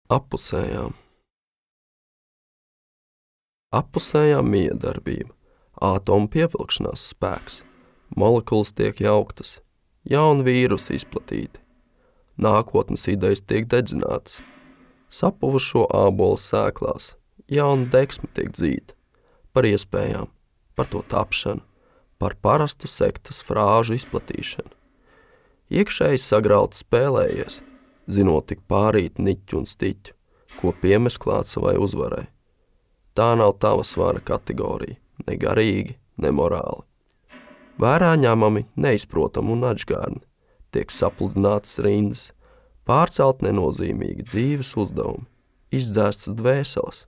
Appusējām. Appusējā miedarbība, ātomu pievilkšanās spēks, molekulas tiek jauktas, jauni vīrusi izplatīti, nākotnes idejas tiek dedzinātas, sapuvušo ābolu sēklās, jauna degsme tiek dzīta, par iespējām, par to tapšanu, par parastu sektas frāžu izplatīšanu. Iekšēji sagrauti spēlējies, zinot tik pārīt niķu un stiķu, ko piemes klāt savai uzvarai. Tā nav tava svara kategorija, ne garīgi, ne morāli. Vērā ņemami, neizprotami un atžgārni, tiek sapludinātas rindas, pārcelt nenozīmīgi dzīves uzdevumi, izdzēstas dvēseles.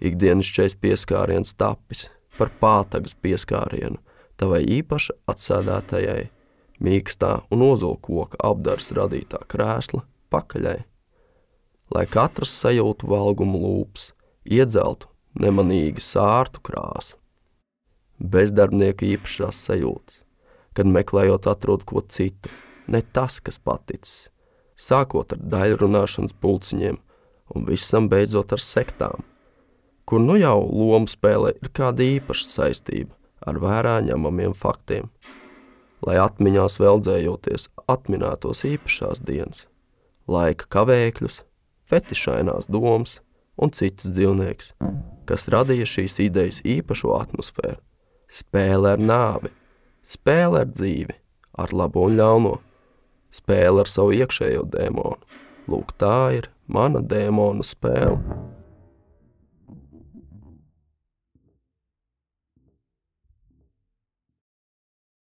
Ikdienišķais pieskāriens tapis par pātagas pieskārienu tavai īpaša atsēdētajai, mīkstā un ozolkoka apdars radītā krēsla pakaļai. Lai katrs sajūtu valgumu lūpas, iedzeltu nemanīgi sārtu krāsu. Bezdarbnieka īpašās sajūtas, kad meklējot atrod ko citu, ne tas, kas paticis, sākot ar daļrunāšanas pulciņiem un visam beidzot ar sektām, kur nu jau lomu spēlē ir kāda īpaša saistība ar vērā ņemamiem faktiem, lai atmiņās veldzējoties atminētos īpašās dienas, laika kavēkļus, fetišainās domas un citas dzīvnieks, kas radīja šīs idejas īpašo atmosfēru. Spēle ar nāvi, spēle ar dzīvi, ar labo un ļauno, spēle ar savu iekšējo dēmonu. Lūk, tā ir mana dēmona spēle.